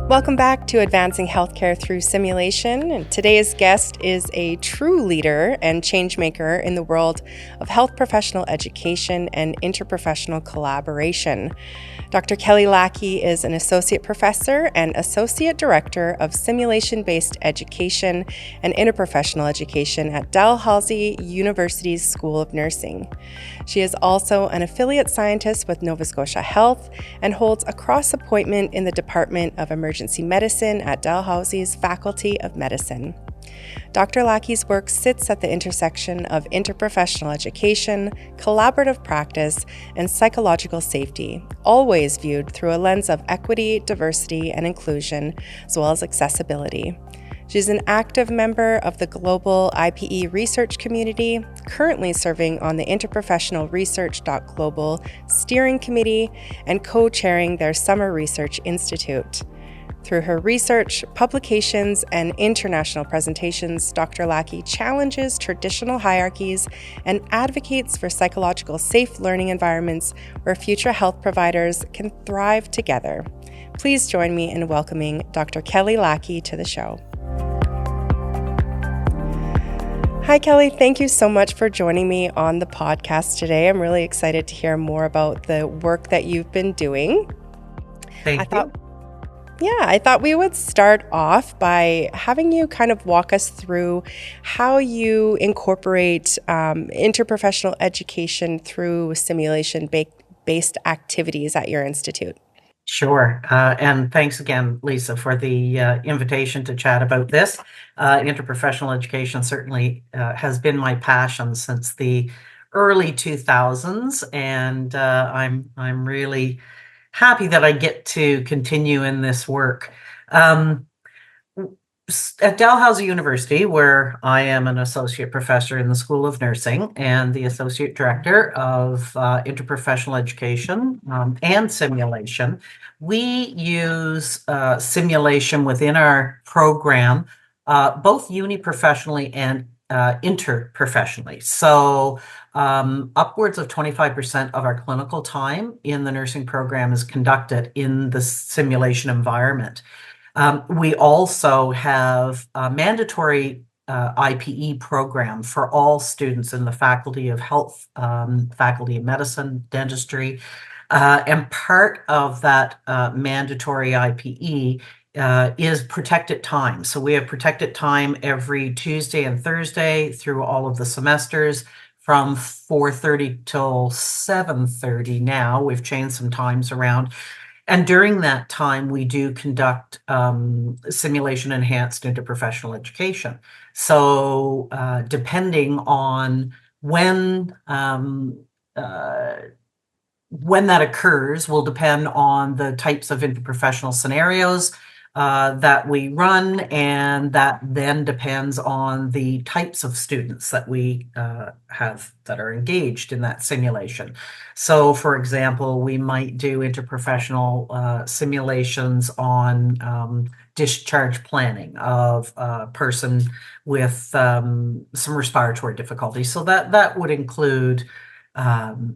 Welcome back to Advancing Healthcare Through Simulation. And today's guest is a true leader and change maker in the world of health professional education and interprofessional collaboration. Dr. Kelly Lackie is an associate professor and associate director of simulation-based education and interprofessional education at Dalhousie University's School of Nursing. She is also an affiliate scientist with Nova Scotia Health and holds a cross appointment in the Department of Emergency Medicine at Dalhousie's Faculty of Medicine. Dr. Lackie's work sits at the intersection of interprofessional education, collaborative practice, and psychological safety, always viewed through a lens of equity, diversity, and inclusion, as well as accessibility. She's an active member of the global IPE research community, currently serving on the Interprofessional Research.Global Steering Committee and co-chairing their Summer Research Institute. Through her research, publications, and international presentations, Dr. Lackie challenges traditional hierarchies and advocates for psychological safe learning environments where future health providers can thrive together. Please join me in welcoming Dr. Kelly Lackie to the show. Hi, Kelly. Thank you so much for joining me on the podcast today. I'm really excited to hear more about the work that you've been doing. Thank you. I thought we would start off by having you kind of walk us through how you incorporate interprofessional education through simulation-based activities at your institute. Sure. And thanks again, Lisa, for the invitation to chat about this. Interprofessional education certainly has been my passion since the early 2000s, and I'm really happy that I get to continue in this work. At Dalhousie University, where I am an associate professor in the School of Nursing and the associate director of interprofessional education and simulation, we use simulation within our program, both uniprofessionally and interprofessionally. So upwards of 25% of our clinical time in the nursing program is conducted in the simulation environment. We also have a mandatory IPE program for all students in the Faculty of Health, Faculty of Medicine, Dentistry, and part of that mandatory IPE is protected time. So we have protected time every Tuesday and Thursday through all of the semesters from 4:30 till 7:30 now. We've changed some times around. And during that time, we do conduct simulation-enhanced interprofessional education. So depending on when that occurs will depend on the types of interprofessional scenarios that we run, and that then depends on the types of students that we have that are engaged in that simulation. So, for example, we might do interprofessional simulations on discharge planning of a person with some respiratory difficulties. So that would include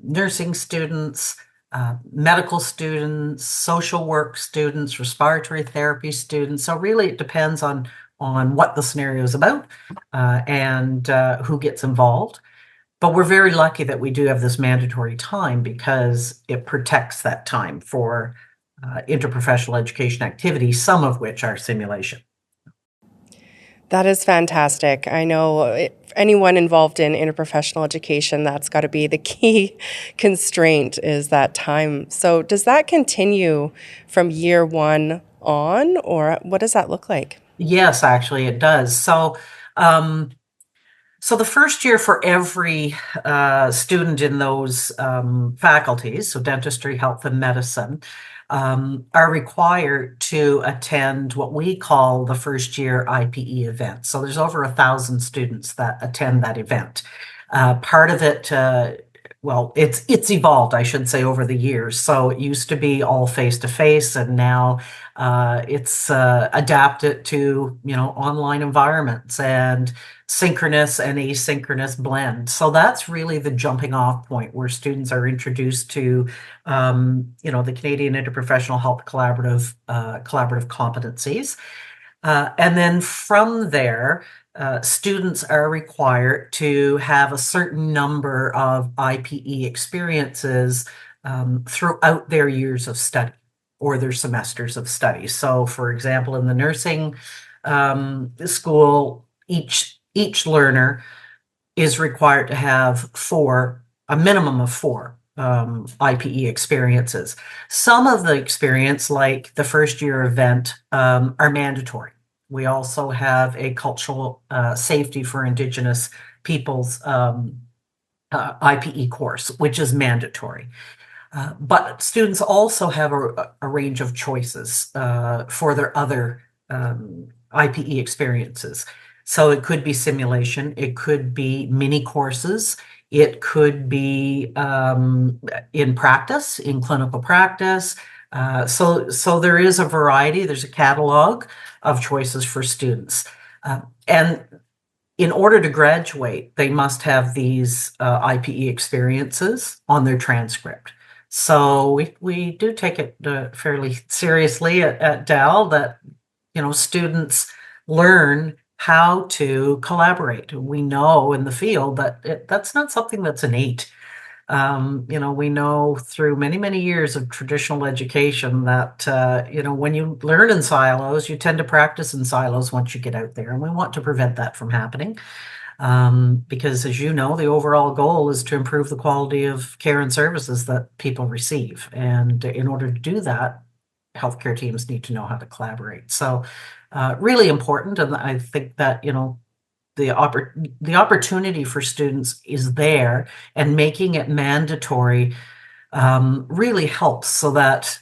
nursing students, medical students, social work students, respiratory therapy students. So really it depends on what the scenario is about and who gets involved. But we're very lucky that we do have this mandatory time because it protects that time for interprofessional education activities, some of which are simulation. That is fantastic. I know anyone involved in interprofessional education, that's got to be the key constraint is that time. So does that continue from year one on, or what does that look like? Yes, actually it does. So the first year for every student in those faculties, so dentistry, health, and medicine, are required to attend what we call the first year IPE event. So there's over 1,000 students that attend that event. Part of it, it's evolved, I should say, over the years. So it used to be all face-to-face, and now It's adapted to, online environments and synchronous and asynchronous blend. So that's really the jumping off point where students are introduced to, the Canadian Interprofessional Health collaborative competencies. And then from there, students are required to have a certain number of IPE experiences throughout their years of study or their semesters of study. So, for example, in the nursing school, each learner is required to have a minimum of four IPE experiences. Some of the experience, like the first year event, are mandatory. We also have a cultural safety for Indigenous peoples IPE course, which is mandatory. But students also have a range of choices for their other IPE experiences. So it could be simulation, it could be mini courses, it could be in practice, in clinical practice. So there is a variety, there's a catalog of choices for students. And in order to graduate, they must have these IPE experiences on their transcript. So we do take it fairly seriously at Dal that, students learn how to collaborate. We know in the field that that's not something that's innate. We know through many, many years of traditional education that, when you learn in silos, you tend to practice in silos once you get out there. And we want to prevent that from happening. Because as you know, the overall goal is to improve the quality of care and services that people receive. And in order to do that, healthcare teams need to know how to collaborate. So really important. And I think that, the opportunity for students is there, and making it mandatory really helps so that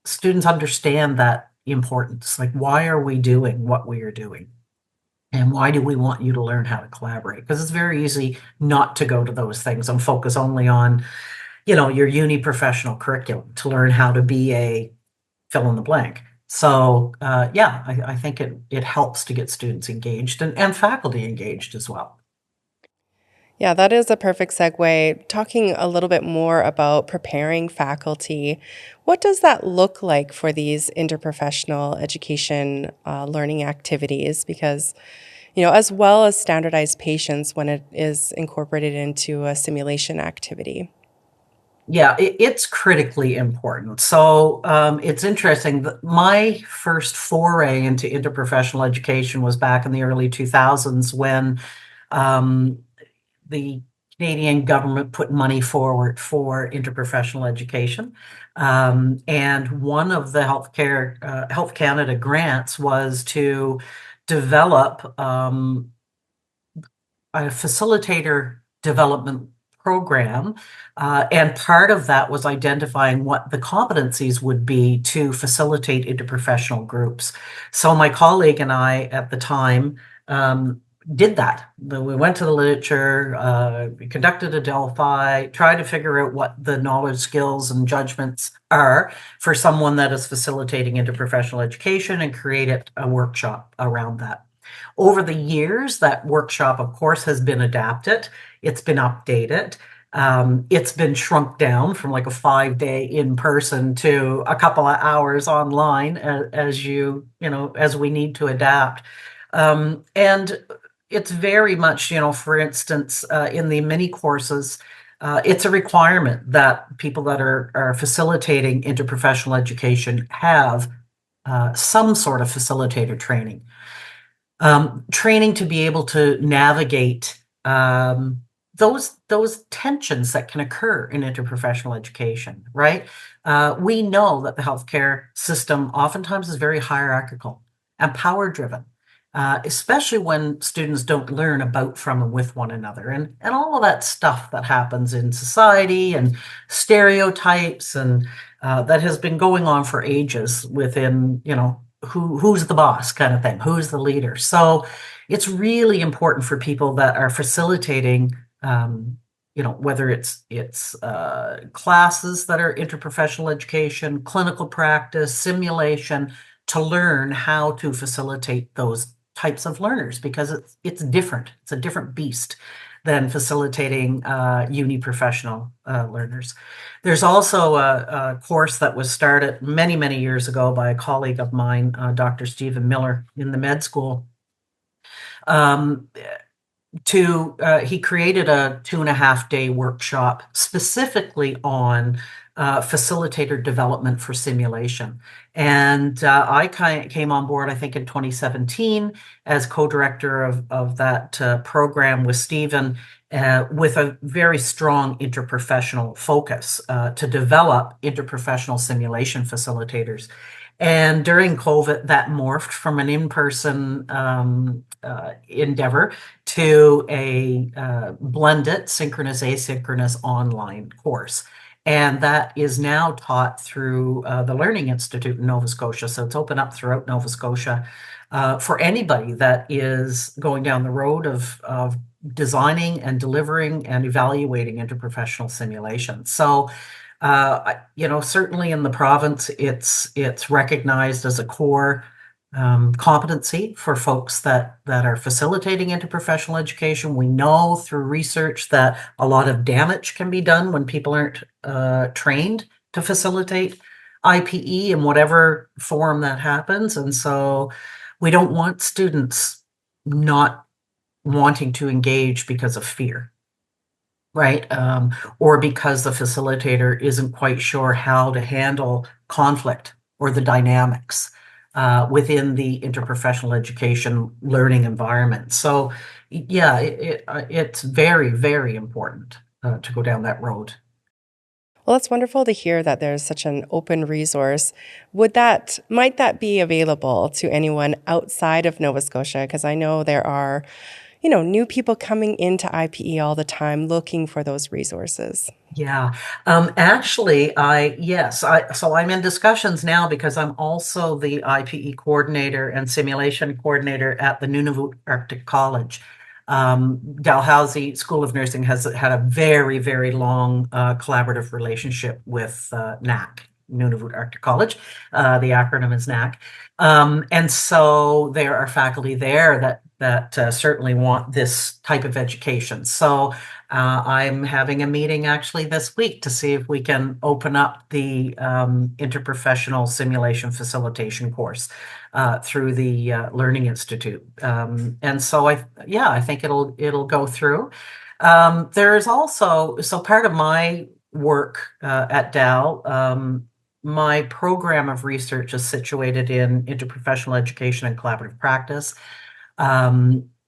students understand that importance. Like, why are we doing what we are doing? And why do we want you to learn how to collaborate? Because it's very easy not to go to those things and focus only on, your uni professional curriculum to learn how to be a fill in the blank. So I think it helps to get students engaged and faculty engaged as well. Yeah, that is a perfect segue. Talking a little bit more about preparing faculty, what does that look like for these interprofessional education learning activities? Because, as well as standardized patients when it is incorporated into a simulation activity. Yeah, it's critically important. So it's interesting that my first foray into interprofessional education was back in the early 2000s when um, the Canadian government put money forward for interprofessional education. And one of the Health Canada grants was to develop a facilitator development program. And part of that was identifying what the competencies would be to facilitate interprofessional groups. So my colleague and I at the time did that. We went to the literature, we conducted a Delphi, tried to figure out what the knowledge, skills, and judgments are for someone that is facilitating interprofessional education, and created a workshop around that. Over the years, that workshop, of course, has been adapted. It's been updated. It's been shrunk down from like a 5-day in person to a couple of hours online as as we need to adapt. And it's very much, for instance, in the mini courses, it's a requirement that people that are facilitating interprofessional education have some sort of facilitator training. Training to be able to navigate those tensions that can occur in interprofessional education, right? We know that the healthcare system oftentimes is very hierarchical and power driven, especially when students don't learn about, from, and with one another, and all of that stuff that happens in society and stereotypes and that has been going on for ages within, who's the boss kind of thing, who's the leader. So it's really important for people that are facilitating whether it's classes that are interprofessional education, clinical practice, simulation, to learn how to facilitate those types of learners, because it's different. It's a different beast than facilitating uni-professional learners. There's also a course that was started many, many years ago by a colleague of mine, Dr. Stephen Miller, in the med school. Um, he created a 2.5-day workshop specifically on facilitator development for simulation. And I came on board, I think, in 2017 as co-director of that program with Stephen, with a very strong interprofessional focus to develop interprofessional simulation facilitators. And during COVID, that morphed from an in-person endeavor to a blended synchronous asynchronous online course. And that is now taught through the Learning Institute in Nova Scotia. So it's open up throughout Nova Scotia for anybody that is going down the road of designing and delivering and evaluating interprofessional simulation. So certainly in the province, it's recognized as a core competency for folks that are facilitating interprofessional education. We know through research that a lot of damage can be done when people aren't trained to facilitate IPE in whatever form that happens. And so we don't want students not wanting to engage because of fear. Right. Or because the facilitator isn't quite sure how to handle conflict or the dynamics within the interprofessional education learning environment. So, yeah, it's very, very important to go down that road. Well, it's wonderful to hear that there's such an open resource. Might that be available to anyone outside of Nova Scotia? Because I know there are, new people coming into IPE all the time looking for those resources. Yeah, actually, so I'm in discussions now because I'm also the IPE coordinator and simulation coordinator at the Nunavut Arctic College. Dalhousie School of Nursing has had a very, very long collaborative relationship with NAC, Nunavut Arctic College. The acronym is NAC. And so there are faculty there that certainly want this type of education. So I'm having a meeting actually this week to see if we can open up the interprofessional simulation facilitation course through the Learning Institute. And so I think it'll go through. There is also, so part of my work at Dal, my program of research is situated in interprofessional education and collaborative practice,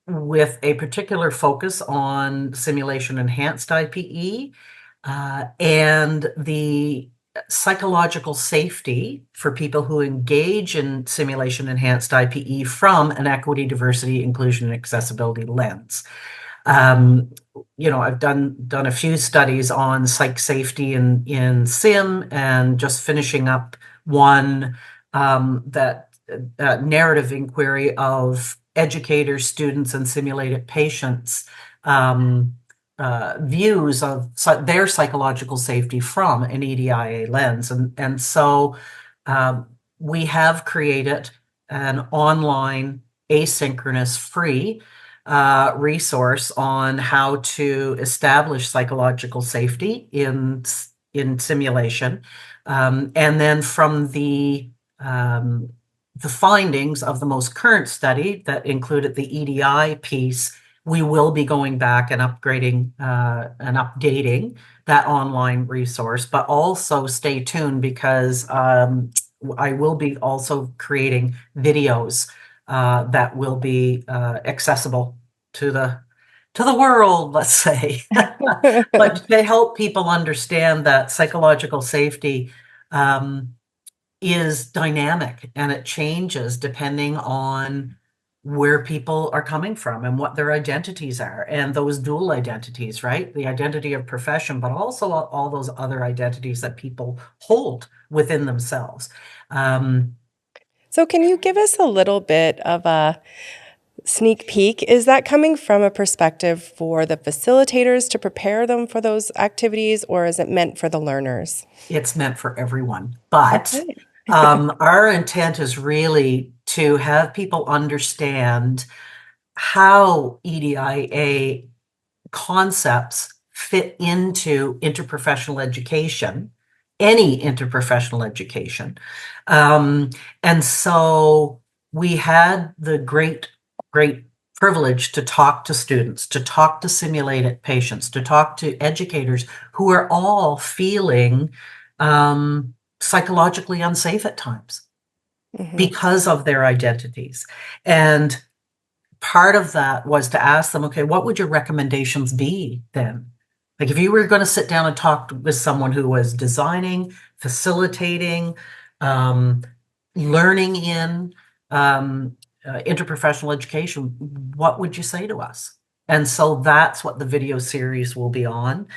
with a particular focus on simulation enhanced IPE and the psychological safety for people who engage in simulation enhanced IPE from an equity, diversity, inclusion, and accessibility lens. I've done a few studies on psych safety in sim, and just finishing up one that narrative inquiry of educators, students, and simulated patients' views of their psychological safety from an EDIA lens. And so we have created an online asynchronous free resource on how to establish psychological safety in simulation. And then from the findings of the most current study that included the EDI piece, we will be going back and upgrading and updating that online resource, but also stay tuned because I will be also creating videos that will be accessible to the world, let's say, but to help people understand that psychological safety is dynamic and it changes depending on where people are coming from and what their identities are, and those dual identities, right? The identity of profession, but also all those other identities that people hold within themselves. So can you give us a little bit of sneak peek. Is that coming from a perspective for the facilitators to prepare them for those activities, or is it meant for the learners? It's meant for everyone. But Okay. our intent is really to have people understand how EDIA concepts fit into interprofessional education, any interprofessional education. Um, and so we had the great privilege to talk to students, to talk to simulated patients, to talk to educators who are all feeling psychologically unsafe at times Hmm. because of their identities. And part of that was to ask them, okay, what would your recommendations be then? Like if you were going to sit down and talk with someone who was designing, facilitating, um, learning in interprofessional education, what would you say to us? And so that's what the video series will be on,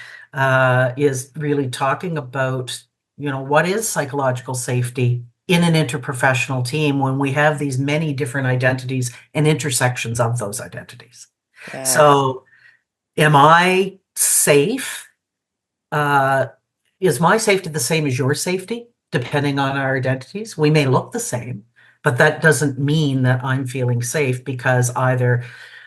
is really talking about, what is psychological safety in an interprofessional team when we have these many different identities and intersections of those identities. Yes. So, am I safe? Uh, is my safety the same as your safety, depending on our identities? We may look the same, but that doesn't mean that I'm feeling safe because either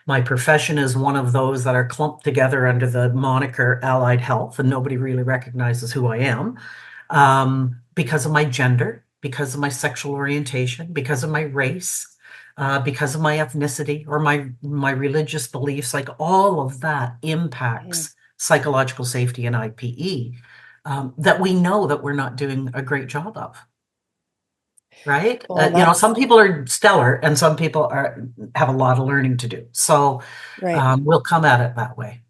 my profession is one of those that are clumped together under the moniker allied health, and nobody really recognizes who I am, because of my gender, because of my sexual orientation, because of my race, because of my ethnicity or my religious beliefs. Like all of that Mhm. impacts psychological safety in IPE, that we know that we're not doing a great job of. Right? Well, Some that's people are stellar and some people have a lot of learning to do. So right. we'll come at it that way.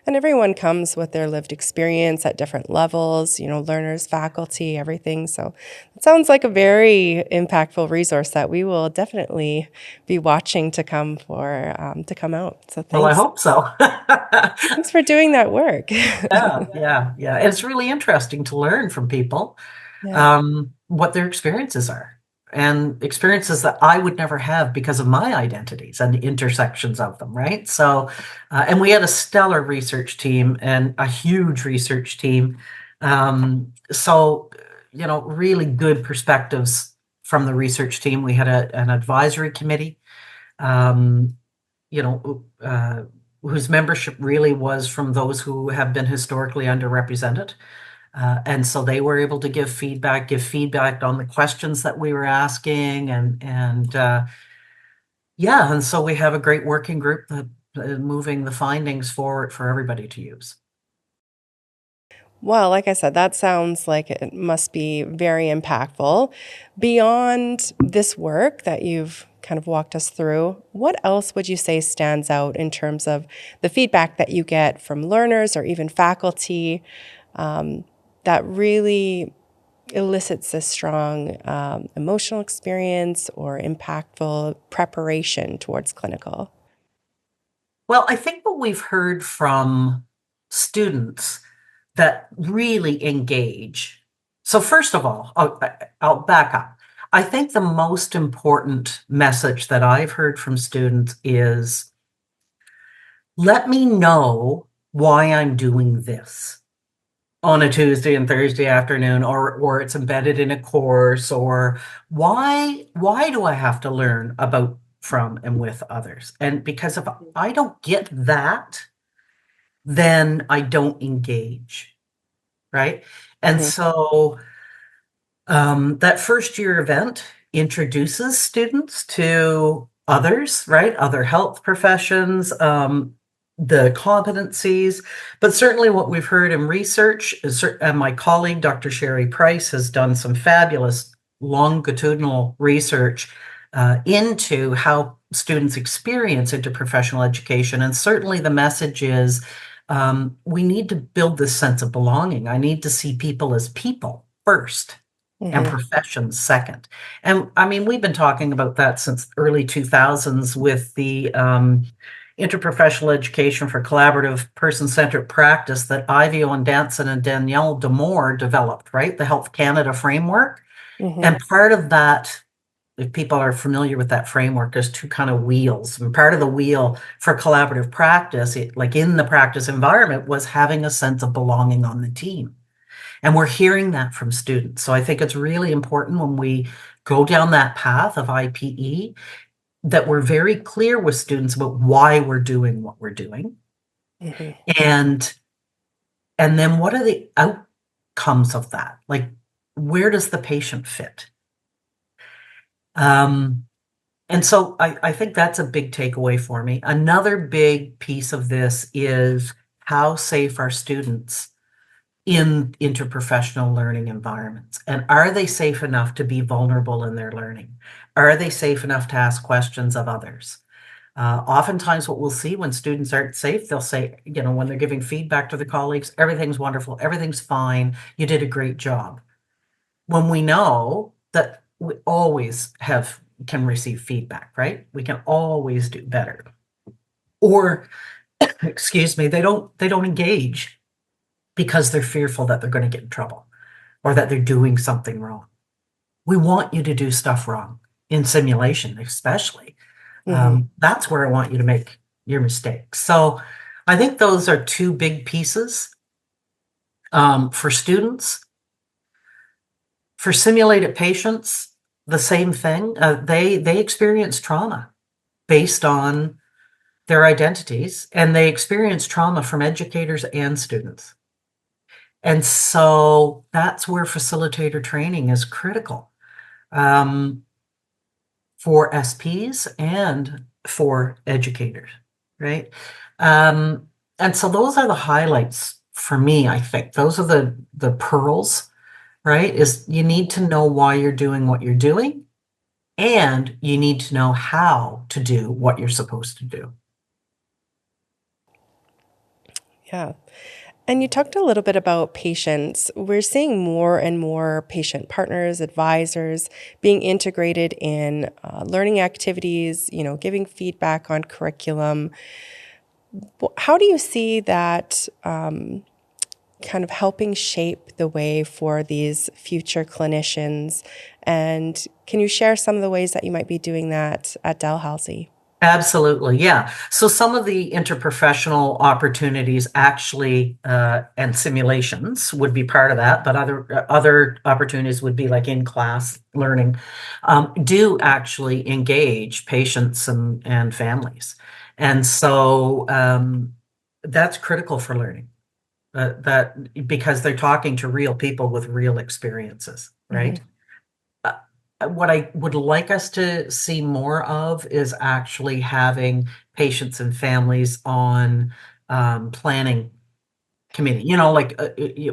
And everyone comes with their lived experience at different levels, learners, faculty, everything. So it sounds like a very impactful resource that we will definitely be watching to come out. So Well, I thanks. hope so. Thanks for doing that work. Yeah. It's really interesting to learn from people Yeah. what their experiences are and experiences that I would never have because of my identities and the intersections of them, right? So, and we had a stellar research team and a huge research team. So, really good perspectives from the research team. We had an advisory committee. Um, you know, whose membership really was from those who have been historically underrepresented. And so they were able to give feedback on the questions that we were asking, and yeah, and so we have a great working group that moving the findings forward for everybody to use. Well, like I said, that sounds like it must be very impactful. Beyond this work that you've kind of walked us through, what else would you say stands out in terms of the feedback that you get from learners or even faculty that really elicits a strong emotional experience or impactful preparation towards clinical? Well, I think what we've heard from students that really engage. So first of all, I'll back up. I think the most important message that I've heard from students is, let me know why I'm doing this on a Tuesday and Thursday afternoon, or it's embedded in a course, or why do I have to learn about from and with others? And because if I don't get that, then I don't engage, right? And Mm-hmm. so that first year event introduces students to others, right? Other health professions, the competencies, but certainly what we've heard in research is, and my colleague, Dr. Sherry Price, has done some fabulous longitudinal research into how students experience interprofessional education. And certainly the message is, we need to build this sense of belonging. I need to see people as people first and Mm-hmm. professions second. And I mean, we've been talking about that since early 2000s with the interprofessional education for collaborative person-centered practice that Ivy Owen Danson and Danielle Demore developed, right? The Health Canada framework. Mm-hmm. And part of that if people are familiar with that framework, there's two kind of wheels. And part of the wheel for collaborative practice, like in the practice environment, was having a sense of belonging on the team. And we're hearing that from students. So I think it's really important when we go down that path of IPE that we're very clear with students about why we're doing what we're doing. Mhm. And and then what are the outcomes of that? Like, where does the patient fit? Um, and so I think that's a big takeaway for me. Another big piece of this is how safe are students in interprofessional learning environments? And are they safe enough to be vulnerable in their learning? Are they safe enough to ask questions of others? Oftentimes, what we'll see when students aren't safe, they'll say, when they're giving feedback to the colleagues, everything's wonderful, everything's fine, you did a great job. When we know that we always can receive feedback, right? We can always do better. Or, excuse me, they don't engage because they're fearful that they're going to get in trouble or that they're doing something wrong. We want you to do stuff wrong in simulation, especially. Mhm. That's where I want you to make your mistakes. So I think those are two big pieces for students. For simulated patients, the same thing. They experience trauma based on their identities, and they experience trauma from educators and students. And so that's where facilitator training is critical um, for SPs and for educators, right? And so those are the highlights for me, I think. Those are the pearls, right? Is you need to know why you're doing what you're doing, and you need to know how to do what you're supposed to do. Yeah. And you talked a little bit about patients. We're seeing more and more patient partners, advisors being integrated in learning activities, giving feedback on curriculum. How do you see that kind of helping shape the way for these future clinicians? And can you share some of the ways that you might be doing that at Dalhousie? Absolutely, yeah. So some of the interprofessional opportunities actually and simulations would be part of that, but other opportunities would be like in-class learning, do actually engage patients and families. And so that's critical for learning. That because they're talking to real people with real experiences, right? Hmm. Uh, what I would like us to see more of is actually having patients and families on planning committee, like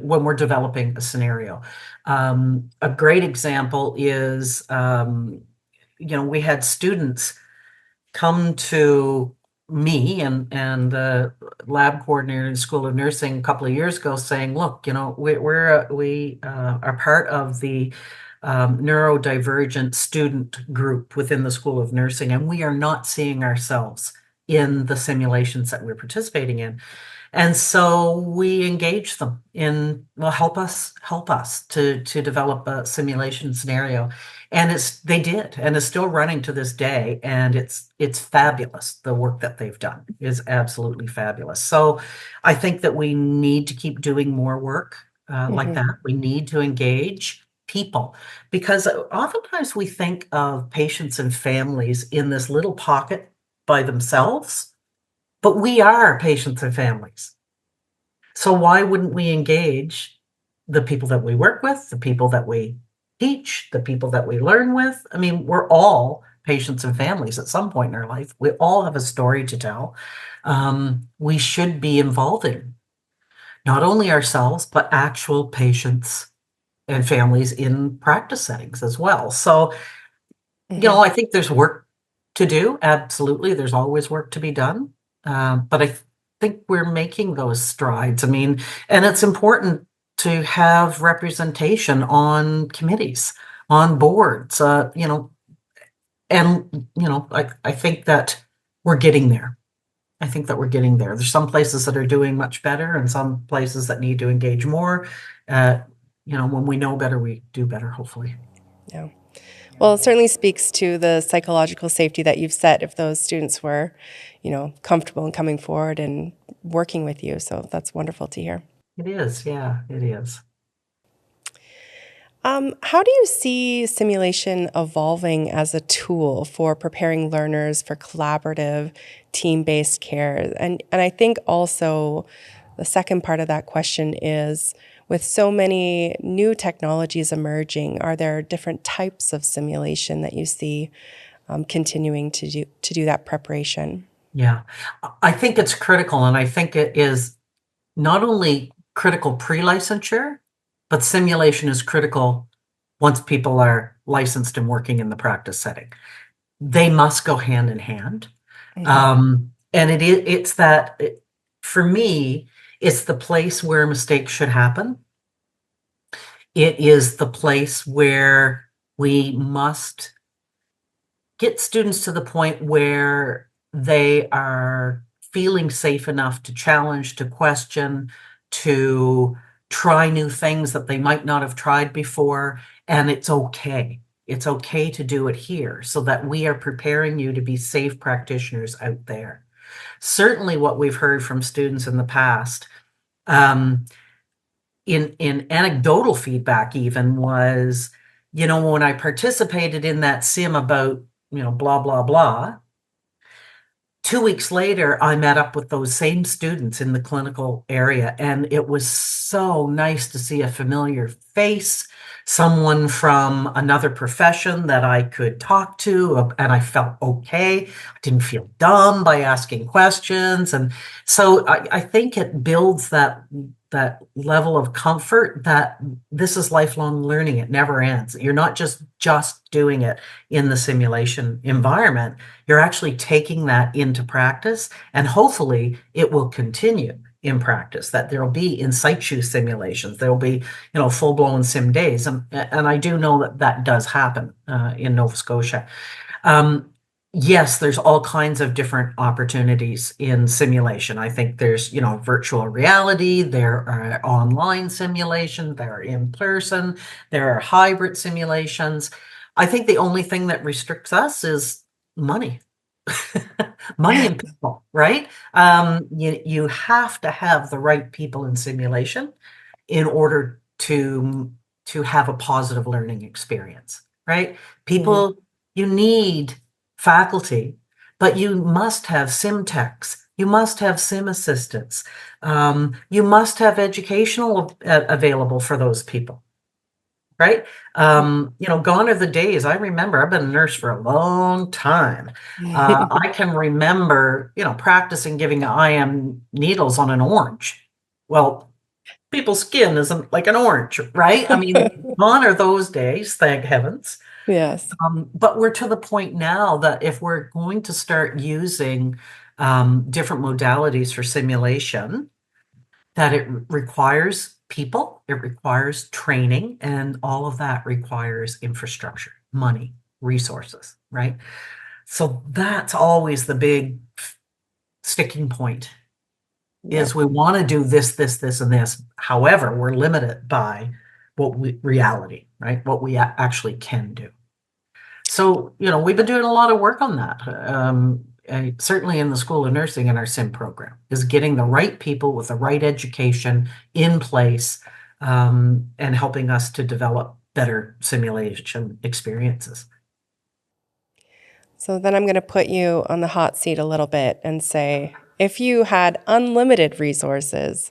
when we're developing a scenario. A great example is, we had students come to me and the lab coordinator in the School of Nursing a couple of years ago saying, look, we are part of the neurodivergent student group within the School of Nursing, and we are not seeing ourselves in the simulations that we're participating in. And so we engage them in, well, help us to develop a simulation scenario. And they did, and it's still running to this day. And it's fabulous. The work that they've done is absolutely fabulous. So I think that we need to keep doing more work like Hmm. that. We need to engage people because oftentimes we think of patients and families in this little pocket by themselves, but we are patients and families. So why wouldn't we engage the people that we work with, the people that we teach, the people that we learn with? I mean, we're all patients and families at some point in our life. We all have a story to tell. We should be involving not only ourselves, but actual patients and families in practice settings as well. So, Hmm. I think there's work to do. Absolutely. There's always work to be done. But I think we're making those strides. I mean, and it's important to have representation on committees, on boards, and, I think that we're getting there. I think that we're getting there. There's some places that are doing much better and some places that need to engage more. Uh, when we know better, we do better, hopefully. Yeah. Well, it certainly speaks to the psychological safety that you've set if those students were, comfortable in coming forward and working with you. So that's wonderful to hear. It is, yeah, it is. How do you see simulation evolving as a tool for preparing learners for collaborative, team-based care? And I think also the second part of that question is, with so many new technologies emerging, are there different types of simulation that you see continuing to do that preparation? Yeah. I think it's critical, and I think it is not only critical pre-licensure, but simulation is critical once people are licensed and working in the practice setting. They must go hand in hand. Hmm. And it's that, for me, it's the place where mistakes should happen. It is the place where we must get students to the point where they are feeling safe enough to challenge, to question, to try new things that they might not have tried before. And it's okay. It's okay to do it here so that we are preparing you to be safe practitioners out there. Certainly, what we've heard from students in the past, um, in anecdotal feedback even, was, when I participated in that sim about, blah, blah, blah, 2 weeks later, I met up with those same students in the clinical area, and it was so nice to see a familiar face, someone from another profession that I could talk to, and I felt okay. I didn't feel dumb by asking questions. And so I think it builds that level of comfort that this is lifelong learning. It never ends. You're not just doing it in the simulation environment. You're actually taking that into practice, and hopefully it will continue in practice, that there'll be in situ simulations, there'll be, full-blown sim days. And I do know that that does happen in Nova Scotia. Um, yes, there's all kinds of different opportunities in simulation. I think there's, virtual reality, there are online simulations, there are in person, there are hybrid simulations. I think the only thing that restricts us is money. Money and people, right? You have to have the right people in simulation in order to have a positive learning experience, right? Hmm. People, you need faculty, but you must have sim techs, you must have sim assistants, you must have educational available for those people, right? Gone are the days. I remember, I've been a nurse for a long time. I can remember, practicing giving IM needles on an orange. Well, people's skin isn't like an orange, right? I mean, gone are those days, thank heavens. Yes. But we're to the point now that if we're going to start using different modalities for simulation, that it requires people, it requires training, and all of that requires infrastructure, money, resources, right? So that's always the big sticking point, Yep. is we want to do this, this, this, and this. However, we're limited by reality, right? What we actually can do. So, we've been doing a lot of work on that. Certainly in the School of Nursing in our sim program, is getting the right people with the right education in place, and helping us to develop better simulation experiences. So then I'm going to put you on the hot seat a little bit and say, if you had unlimited resources,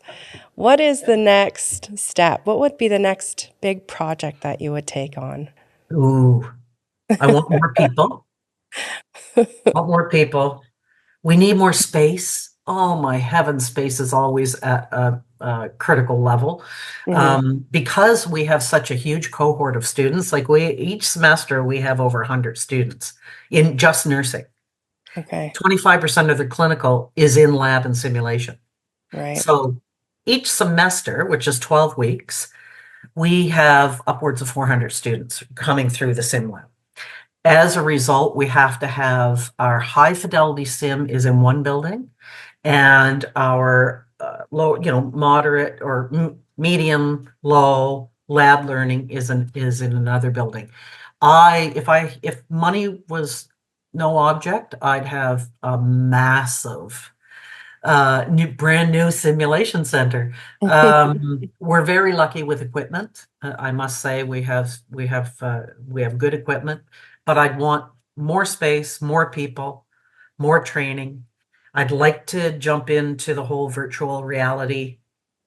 what is the next step? What would be the next big project that you would take on? Ooh, I want more people. Want more people. We need more space. Oh my heavens, space is always at a critical level. Hmm. Because we have such a huge cohort of students, like each semester we have over 100 students in just nursing. Okay. 25% of the clinical is in lab and simulation. Right. So each semester, which is 12 weeks, we have upwards of 400 students coming through the sim lab. As a result, we have to have our high fidelity sim is in one building, and our low, moderate or medium, low lab learning is in another building. If money was no object, I'd have a massive brand new simulation center. We're very lucky with equipment. I must say we have good equipment, but I'd want more space, more people, more training. I'd like to jump into the whole virtual reality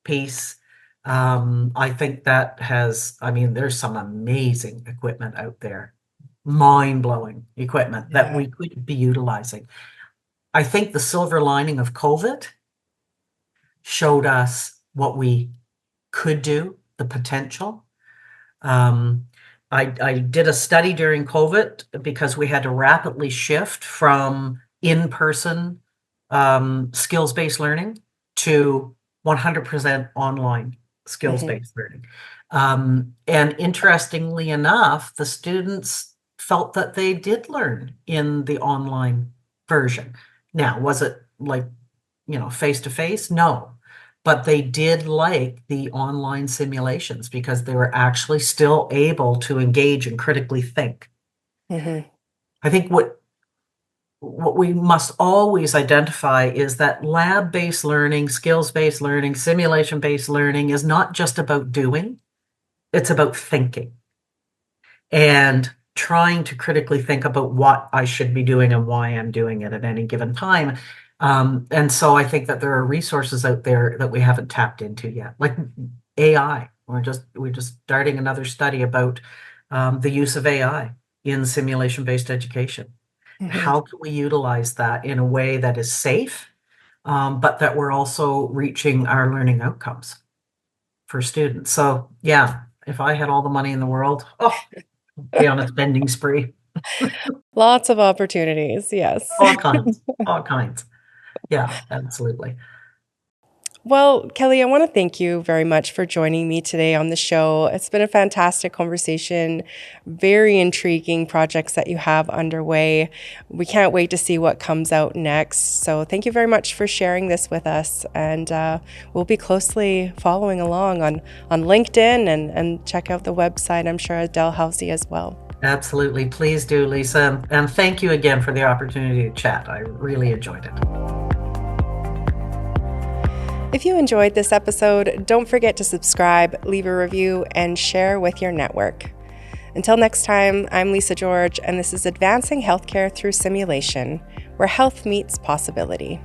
piece. I think there's some amazing equipment out there, mind-blowing equipment that we could be utilizing. I think the silver lining of COVID showed us what we could do, the potential. I did a study during COVID because we had to rapidly shift from in-person skills-based learning to 100% online skills-based learning. And interestingly enough, the students felt that they did learn in the online version. Now, was it like, face-to-face? No. But they did like the online simulations because they were actually still able to engage and critically think. I think what we must always identify is that lab-based learning, skills-based learning, simulation-based learning is not just about doing, it's about thinking and trying to critically think about what I should be doing and why I'm doing it at any given time. And so I think that there are resources out there that we haven't tapped into yet, like AI. We're just starting another study about the use of AI in simulation-based education. How can we utilize that in a way that is safe, but that we're also reaching our learning outcomes for students? So yeah, if I had all the money in the world, be on a spending spree. Lots of opportunities, yes. All kinds, all kinds. Yeah, absolutely. Well, Kelly, I want to thank you very much for joining me today on the show. It's been a fantastic conversation, very intriguing projects that you have underway. We can't wait to see what comes out next. So thank you very much for sharing this with us. And we'll be closely following along on LinkedIn and check out the website, I'm sure, at Dalhousie as well. Absolutely. Please do, Lisa. And thank you again for the opportunity to chat. I really enjoyed it. If you enjoyed this episode, don't forget to subscribe, leave a review, and share with your network. Until next time, I'm Lisa George, and this is Advancing Healthcare Through Simulation, where health meets possibility.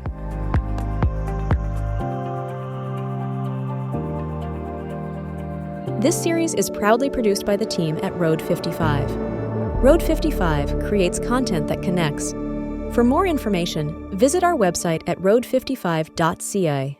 This series is proudly produced by the team at Road 55. Road 55 creates content that connects. For more information, visit our website at road55.ca.